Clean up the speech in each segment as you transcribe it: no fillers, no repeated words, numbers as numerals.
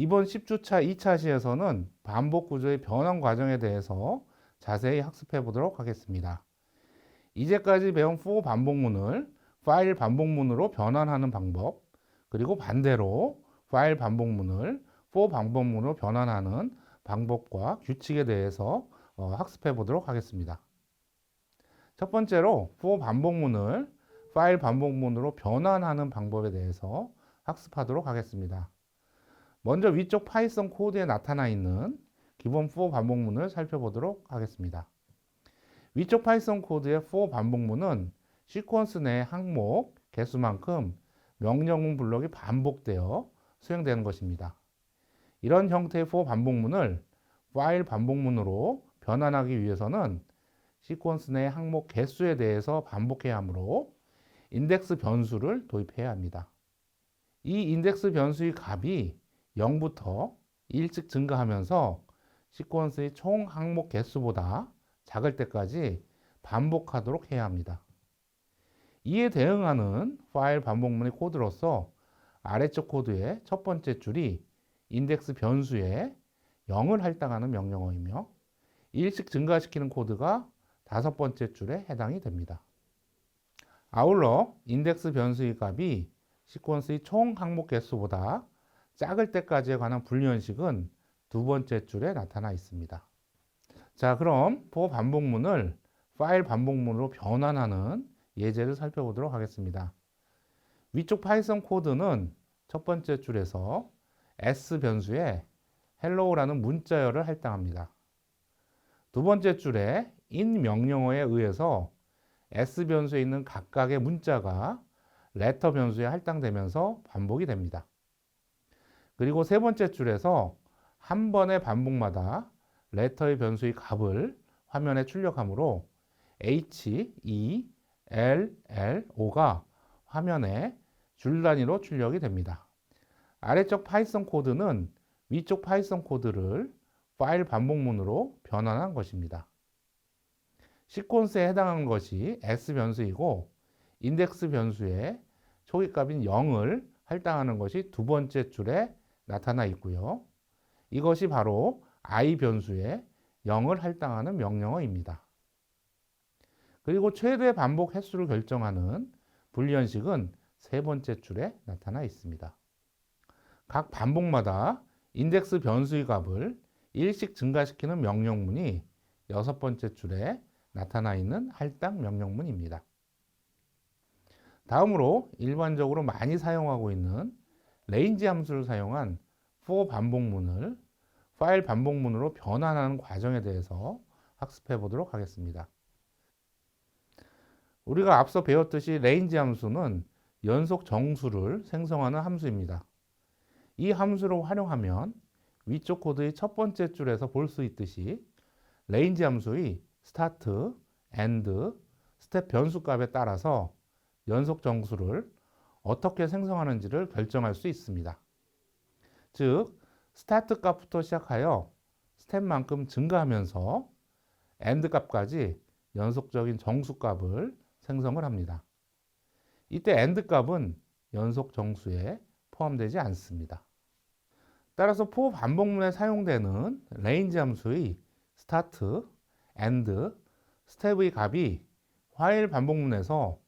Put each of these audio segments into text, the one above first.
이번 10주차 2차 시에서는 반복 구조의 변환 과정에 대해서 자세히 학습해 보도록 하겠습니다. 이제까지 배운 for 반복문을 파일 반복문으로 변환하는 방법, 그리고 반대로 파일 반복문을 for 반복문으로 변환하는 방법과 규칙에 대해서 학습해 보도록 하겠습니다. 첫 번째로 for 반복문을 파일 반복문으로 변환하는 방법에 대해서 학습하도록 하겠습니다. 먼저 위쪽 파이썬 코드에 나타나 있는 기본 for 반복문을 살펴보도록 하겠습니다. 위쪽 파이썬 코드의 for 반복문은 시퀀스 내 항목 개수만큼 명령문 블록이 반복되어 수행되는 것입니다. 이런 형태의 for 반복문을 파일 반복문으로 변환하기 위해서는 시퀀스 내 항목 개수에 대해서 반복해야 하므로 인덱스 변수를 도입해야 합니다. 이 인덱스 변수의 값이 0부터 1씩 증가하면서 시퀀스의 총 항목 개수보다 작을 때까지 반복하도록 해야 합니다. 이에 대응하는 파일 반복문의 코드로서 아래쪽 코드의 첫 번째 줄이 인덱스 변수에 0을 할당하는 명령어이며 1씩 증가시키는 코드가 다섯 번째 줄에 해당이 됩니다. 아울러 인덱스 변수의 값이 시퀀스의 총 항목 개수보다 작을 때까지에 관한 분류형식은 두 번째 줄에 나타나 있습니다. 자, 그럼 for 반복문을 파일 반복문으로 변환하는 예제를 살펴보도록 하겠습니다. 위쪽 파이썬 코드는 첫 번째 줄에서 s 변수에 hello라는 문자열을 할당합니다. 두 번째 줄에 in 명령어에 의해서 s 변수에 있는 각각의 문자가 letter 변수에 할당되면서 반복이 됩니다. 그리고 세 번째 줄에서 한 번의 반복마다 letter의 변수의 값을 화면에 출력하므로 h, e, l, l, o가 화면에 줄 단위로 출력이 됩니다. 아래쪽 파이썬 코드는 위쪽 파이썬 코드를 파일 반복문으로 변환한 것입니다. 시퀀스에 해당하는 것이 s 변수이고 인덱스 변수에 초기값인 0을 할당하는 것이 두 번째 줄에 나타나 있고요. 이것이 바로 i 변수에 0을 할당하는 명령어입니다. 그리고 최대 반복 횟수를 결정하는 불리현식은 세 번째 줄에 나타나 있습니다. 각 반복마다 인덱스 변수의 값을 1씩 증가시키는 명령문이 여섯 번째 줄에 나타나 있는 할당 명령문입니다. 다음으로 일반적으로 많이 사용하고 있는 레인지 함수를 사용한 for 반복문을 파일 반복문으로 변환하는 과정에 대해서 학습해 보도록 하겠습니다. 우리가 앞서 배웠듯이 레인지 함수는 연속 정수를 생성하는 함수입니다. 이 함수를 활용하면 위쪽 코드의 첫 번째 줄에서 볼 수 있듯이 레인지 함수의 스타트, 엔드, 스텝 변수 값에 따라서 연속 정수를 어떻게 생성하는지를 결정할 수 있습니다. 즉, 스타트 값부터 시작하여 스텝만큼 증가하면서 엔드 값까지 연속적인 정수 값을 생성을 합니다. 이때 엔드 값은 연속 정수에 포함되지 않습니다. 따라서 for 반복문에 사용되는 range 함수의 start, end, step의 값이 while 반복문에서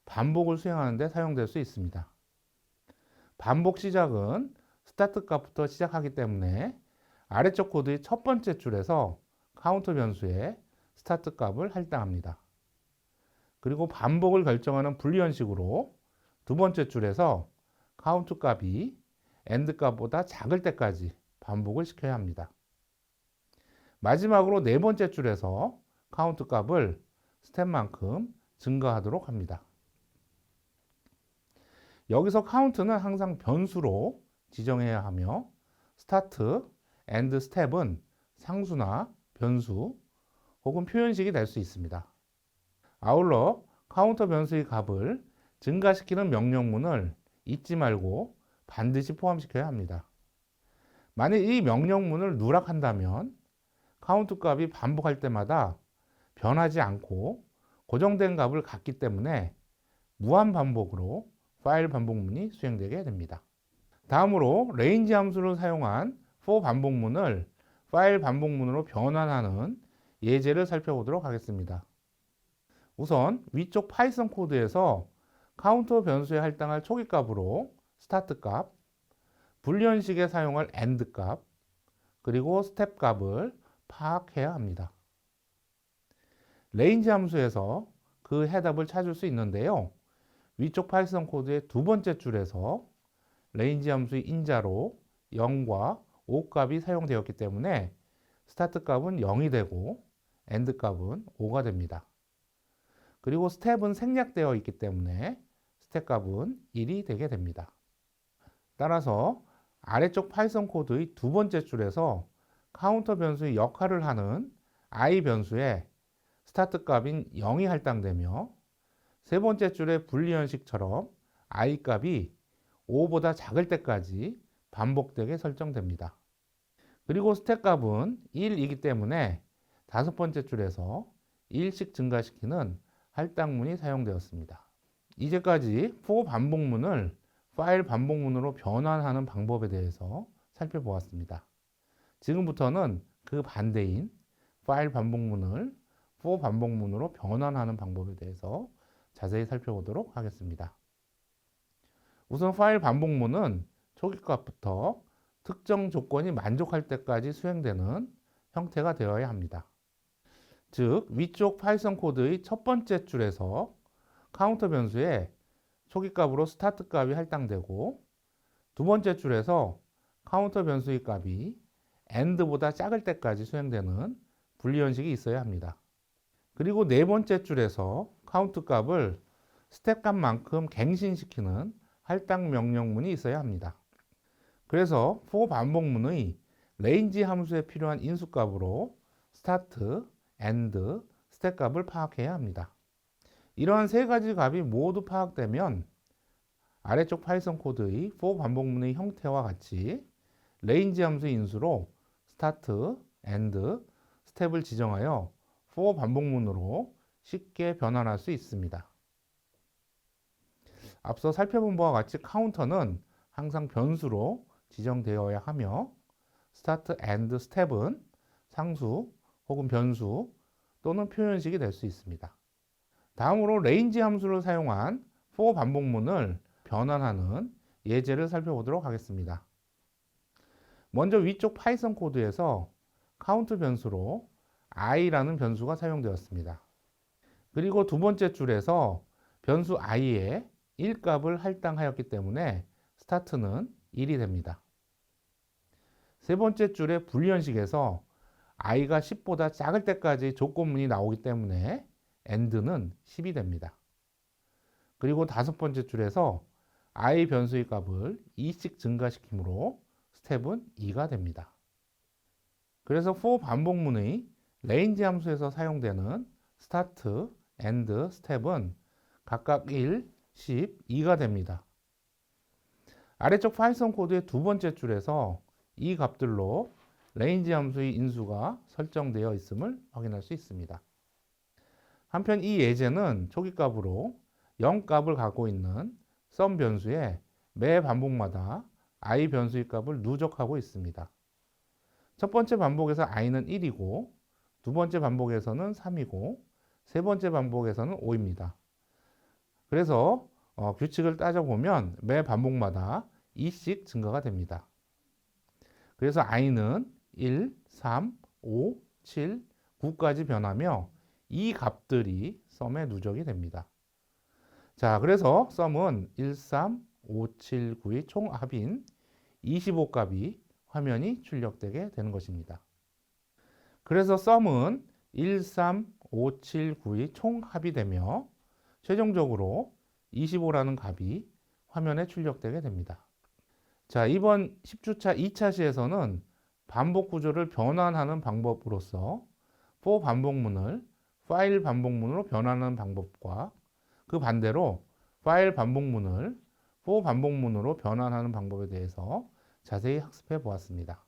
반복을 수행하는 데 사용될 수 있습니다. 반복 시작은 start 값부터 시작하기 때문에 아래쪽 코드의 첫 번째 줄에서 count 변수에 start 값을 할당합니다. 그리고 반복을 결정하는 불리현식으로 두 번째 줄에서 count 값이 end 값보다 작을 때까지 반복을 시켜야 합니다. 마지막으로 네 번째 줄에서 count 값을 스텝만큼 증가하도록 합니다. 여기서 count는 항상 변수로 지정해야 하며 start, end, step은 상수나 변수 혹은 표현식이 될 수 있습니다. 아울러 카운터 변수의 값을 증가시키는 명령문을 잊지 말고 반드시 포함시켜야 합니다. 만약 이 명령문을 누락한다면 카운트 값이 반복할 때마다 변하지 않고 고정된 값을 갖기 때문에 무한 반복으로 파일 반복문이 수행되게 됩니다. 다음으로 range 함수를 사용한 for 반복문을 파일 반복문으로 변환하는 예제를 살펴보도록 하겠습니다. 우선 위쪽 파이썬 코드에서 카운터 변수에 할당할 초기값으로 스타트 값, 불리언식에 사용할 end 값, 그리고 스텝 값을 파악해야 합니다. range 함수에서 그 해답을 찾을 수 있는데요. 위쪽 파이썬 코드의 두 번째 줄에서 range 함수의 인자로 0과 5 값이 사용되었기 때문에 스타트 값은 0이 되고 end 값은 5가 됩니다. 그리고 스텝은 생략되어 있기 때문에 스텝 값은 1이 되게 됩니다. 따라서 아래쪽 파이썬 코드의 두 번째 줄에서 카운터 변수의 역할을 하는 i 변수에 스타트 값인 0이 할당되며 세 번째 줄의 불리언식처럼 i 값이 5보다 작을 때까지 반복되게 설정됩니다. 그리고 스텝 값은 1이기 때문에 다섯 번째 줄에서 1씩 증가시키는 할당문이 사용되었습니다. 이제까지 for 반복문을 파일 반복문으로 변환하는 방법에 대해서 살펴보았습니다. 지금부터는 그 반대인 파일 반복문을 for 반복문으로 변환하는 방법에 대해서 자세히 살펴보도록 하겠습니다. 우선 파일 반복문은 초기값부터 특정 조건이 만족할 때까지 수행되는 형태가 되어야 합니다. 즉, 위쪽 파이썬 코드의 첫 번째 줄에서 카운터 변수에 초기값으로 스타트 값이 할당되고 두 번째 줄에서 카운터 변수의 값이 end보다 작을 때까지 수행되는 불리언식이 있어야 합니다. 그리고 네 번째 줄에서 카운트 값을 스텝 값만큼 갱신시키는 할당 명령문이 있어야 합니다. 그래서 for 반복문의 range 함수에 필요한 인수값으로 start, end, 스텝 값을 파악해야 합니다. 이러한 세 가지 값이 모두 파악되면 아래쪽 파이썬 코드의 for 반복문의 형태와 같이 range 함수의 인수로 start, end, 스텝을 지정하여 for 반복문으로 쉽게 변환할 수 있습니다. 앞서 살펴본 바와 같이 카운터는 항상 변수로 지정되어야 하며 start, end, step은 상수 혹은 변수 또는 표현식이 될 수 있습니다. 다음으로 range 함수를 사용한 for 반복문을 변환하는 예제를 살펴보도록 하겠습니다. 먼저 위쪽 파이썬 코드에서 count 변수로 i라는 변수가 사용되었습니다. 그리고 두 번째 줄에서 변수 i에 1값을 할당하였기 때문에 start는 1이 됩니다. 세 번째 줄의 불리언식에서 i가 10보다 작을 때까지 조건문이 나오기 때문에 end는 10이 됩니다. 그리고 다섯 번째 줄에서 i 변수의 값을 2씩 증가시키므로 스텝은 2가 됩니다. 그래서 for 반복문의 range 함수에서 사용되는 start, end, step은 각각 1, 10, 2가 됩니다. 아래쪽 파이썬 코드의 두 번째 줄에서 이 값들로 range 함수의 인수가 설정되어 있음을 확인할 수 있습니다. 한편 이 예제는 초기값으로 0값을 갖고 있는 sum 변수에 매 반복마다 i 변수의 값을 누적하고 있습니다. 첫 번째 반복에서 i는 1이고 두 번째 반복에서는 3이고 세 번째 반복에서는 5입니다. 그래서 규칙을 따져보면 매 반복마다 2씩 증가가 됩니다. 그래서 i는 1, 3, 5, 7, 9까지 변하며 이 값들이 썸에 누적이 됩니다. 자, 그래서 썸은 1, 3, 5, 7, 9의 총합인 25값이 화면이 출력되게 되는 것입니다. 그래서 썸은 1, 3, 5, 7, 9의 총합이 되며 최종적으로 25라는 값이 화면에 출력되게 됩니다. 자, 이번 10주차 2차 시에서는 반복 구조를 변환하는 방법으로서 for 반복문을 파일 반복문으로 변환하는 방법과 그 반대로 파일 반복문을 for 반복문으로 변환하는 방법에 대해서 자세히 학습해 보았습니다.